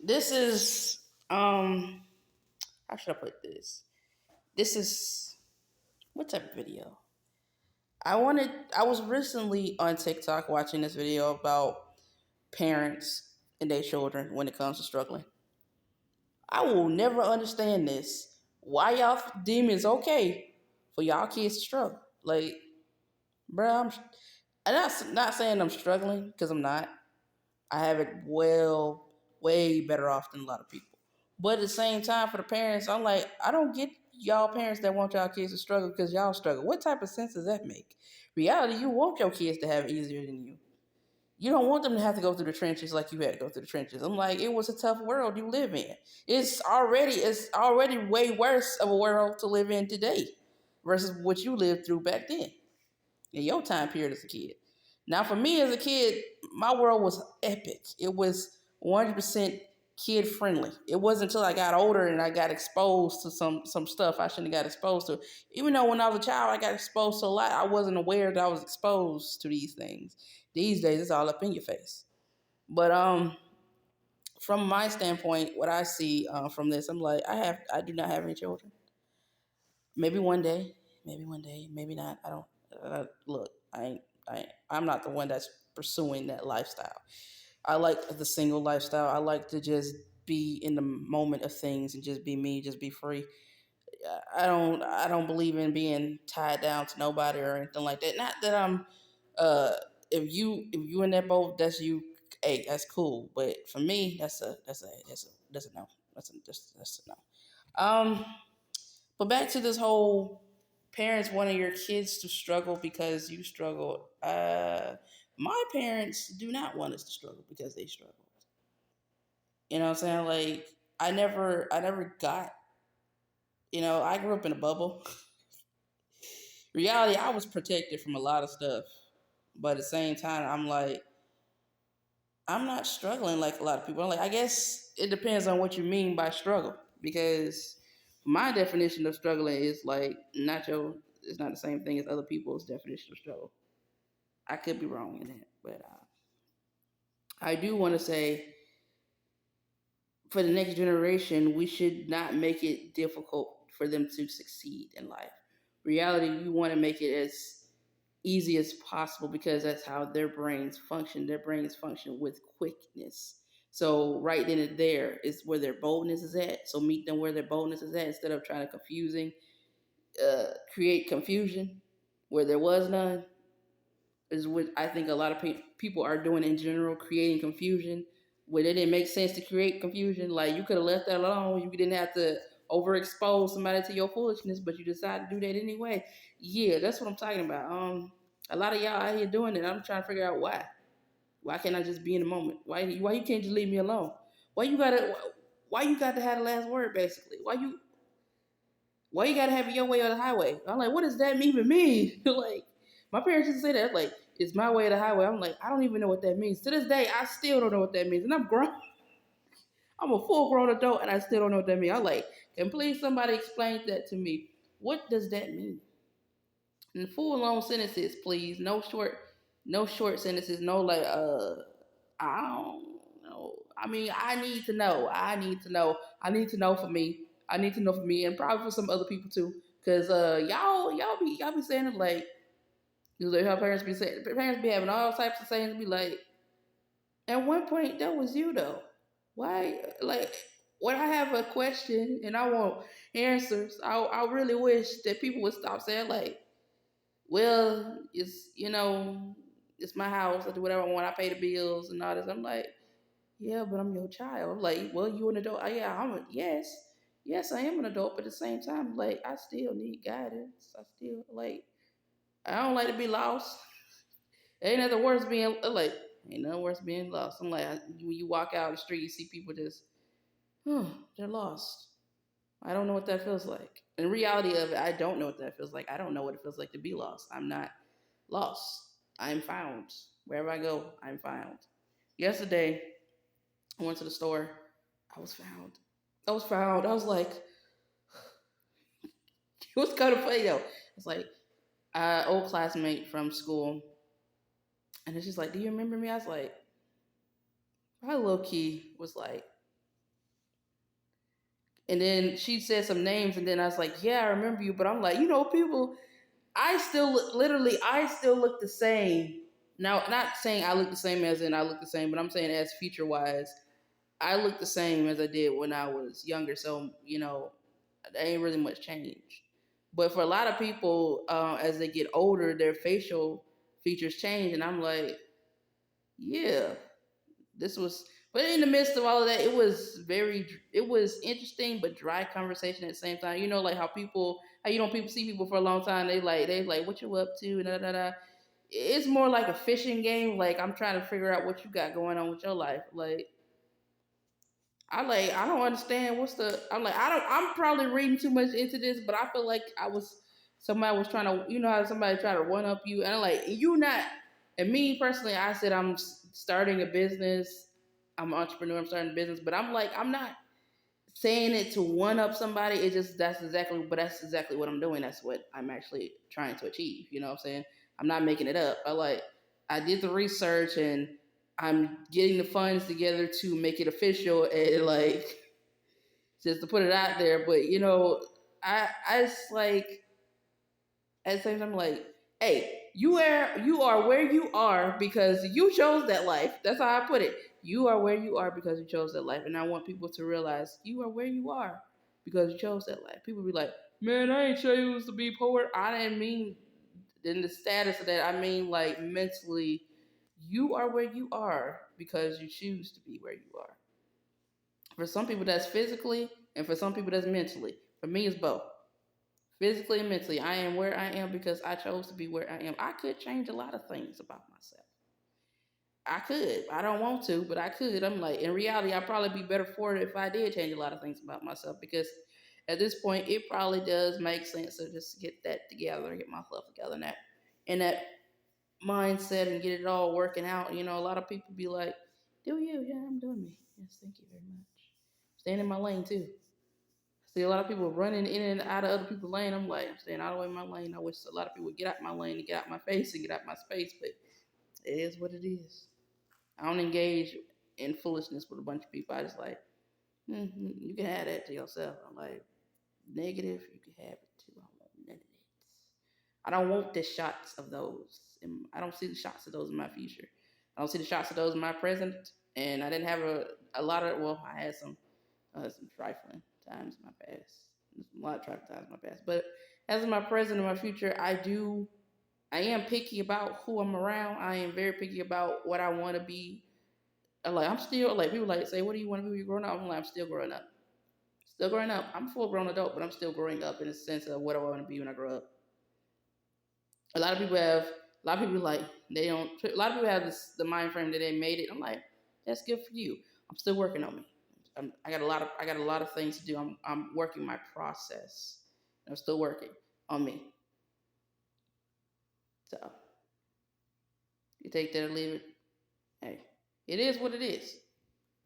This is how should I put this? This is what type of video? I was recently on TikTok watching this video about parents and their children when it comes to struggling. I will never understand this. Why y'all deem it's okay for y'all kids to struggle? Like, bro, I'm not saying I'm struggling because I'm not. I have it way better off than a lot of people. But at the same time, for the parents, I'm like, I don't get y'all parents that want y'all kids to struggle because y'all struggle. What type of sense does that make? Reality, you want your kids to have it easier than you. You don't want them to have to go through the trenches like you had to go through the trenches. I'm like, it was a tough world you live in. It's already way worse of a world to live in today versus what you lived through back then in your time period as a kid. Now, for me as a kid, my world was epic. It was 100% kid friendly. It wasn't until I got older and I got exposed to some stuff I shouldn't have got exposed to. Even though when I was a child, I got exposed to a lot, I wasn't aware that I was exposed to these things. These days, it's all up in your face. But from my standpoint, what I see from this, I'm like, I do not have any children. Maybe one day, maybe not. I don't look. I'm not the one that's pursuing that lifestyle. I like the single lifestyle. I like to just be in the moment of things and just be me, just be free. I don't believe in being tied down to nobody or anything like that. Not that I'm uh if you in that boat, that's you. Hey, that's cool. But for me, that's a no. That's a no. But back to this whole parents wanting your kids to struggle because you struggled. My parents do not want us to struggle because they struggled. You know what I'm saying? Like I never got. I grew up in a bubble. Reality, I was protected from a lot of stuff, but at the same time, I'm like, I'm not struggling like a lot of people. I'm like, I guess it depends on what you mean by struggle, because my definition of struggling is like not your. It's not the same thing as other people's definition of struggle. I could be wrong in that, but I do want to say for the next generation, we should not make it difficult for them to succeed in life. Reality, we want to make it as easy as possible because that's how their brains function. Their brains function with quickness. So right then and there is where their boldness is at. So meet them where their boldness is at instead of trying to create confusion where there was none. Is what I think a lot of people are doing in general, creating confusion where it didn't make sense to create confusion. Like you could have left that alone. You didn't have to overexpose somebody to your foolishness, but you decided to do that anyway. Yeah, that's what I'm talking about. A lot of y'all out here doing it. I'm trying to figure out why. Why can't I just be in the moment? Why you can't just leave me alone? Why you gotta why you got to have the last word basically? Why you gotta have it your way or the highway? I'm like, what does that even mean? Like, my parents used to say that, like, it's my way or the highway. I'm like, I don't even know what that means. To this day, I still don't know what that means. And I'm grown. I'm a full grown adult and I still don't know what that means. I'm like, can please somebody explain that to me? What does that mean? In full long sentences, please. No short sentences, no like I don't know. I mean, I need to know. I need to know. I need to know for me. I need to know for me, and probably for some other people too. Cause y'all be saying it like, her parents be saying, parents be having all types of sayings. Be like, at one point that was you though. Why? Like, when I have a question and I want answers, I really wish that people would stop saying like, well, it's my house. I do whatever I want. I pay the bills and all this. I'm like, yeah, but I'm your child. I'm like, well, you an adult. Yeah, yes, I am an adult. But at the same time, like, I still need guidance. I don't like to be lost. Ain't nothing worse being like, ain't nothing worse being lost. I'm like, when you walk out the street, you see people just, they're lost. I don't know what that feels like. In reality of it, I don't know what that feels like. I don't know what it feels like to be lost. I'm not lost. I'm found. Wherever I go, I'm found. Yesterday, I went to the store. I was found. I was found. I was like, it was kind of funny though. It's like, old classmate from school, and it's just like, "Do you remember me?" I was like, I low key was like, And then she said some names, and then I was like, yeah, I remember you. But I'm like, people, I still look the same. Now, not saying I look the same as in I look the same, but I'm saying as feature wise, I look the same as I did when I was younger. So, there ain't really much change. But for a lot of people, as they get older, their facial features change. And I'm like, yeah, this was, but in the midst of all of that, it was interesting, but dry conversation at the same time. Like how people see people for a long time, they like, what you up to, da da da. It's more like a fishing game. Like I'm trying to figure out what you got going on with your life. I don't understand I'm like, I'm probably reading too much into this, but I feel like somebody was trying to, how somebody try to one up you, and I'm like, you not, and me personally, I said I'm starting a business, I'm an entrepreneur, I'm starting a business, but I'm like, I'm not saying it to one up somebody. It just that's exactly what I'm doing. That's what I'm actually trying to achieve. You know what I'm saying? I'm not making it up. I did the research and I'm getting the funds together to make it official and just to put it out there. But I just like at the same time like, hey, you are where you are because you chose that life. That's how I put it. You are where you are because you chose that life, and I want people to realize you are where you are because you chose that life. People be like, man, I ain't chose to be poor. I didn't mean in the status of that. I mean like mentally, you are where you are because you choose to be where you are. For some people, that's physically, and for some people, that's mentally. For me, it's both. Physically and mentally, I am where I am because I chose to be where I am. I could change a lot of things about myself. I could. I don't want to, but I could. I'm like, in reality, I'd probably be better for it if I did change a lot of things about myself because at this point, it probably does make sense to just get that together, get myself together in that mindset and get it all working out. A lot of people be like, do you? Yeah, I'm doing me. Yes, thank you very much. Staying in my lane too. See a lot of people running in and out of other people's lane. I'm like, I'm staying out of the way of my lane. I wish a lot of people would get out my lane and get out my face and get out my space, but it is what it is. I don't engage in foolishness with a bunch of people. I just like, you can have that to yourself. I'm like, negative, you can have it too. I don't want none of that. I don't want the shots of those. I don't see the shots of those in my future. I don't see the shots of those in my present. And I didn't have a lot of, well, I had some trifling times in my past. A lot of trifling times in my past. But as in my present and my future, I am picky about who I'm around. I am very picky about what I want to be. I'm still like people like say, what do you want to be when you're growing up? I'm like, I'm still growing up. Still growing up. I'm a full grown adult, but I'm still growing up in the sense of what do I want to be when I grow up. A lot of people like they don't. A lot of people have the mind frame that they made it. I'm like, that's good for you. I'm still working on me. I got a lot of things to do. I'm working my process. I'm still working on me. So you take that or leave it. Hey, it is what it is.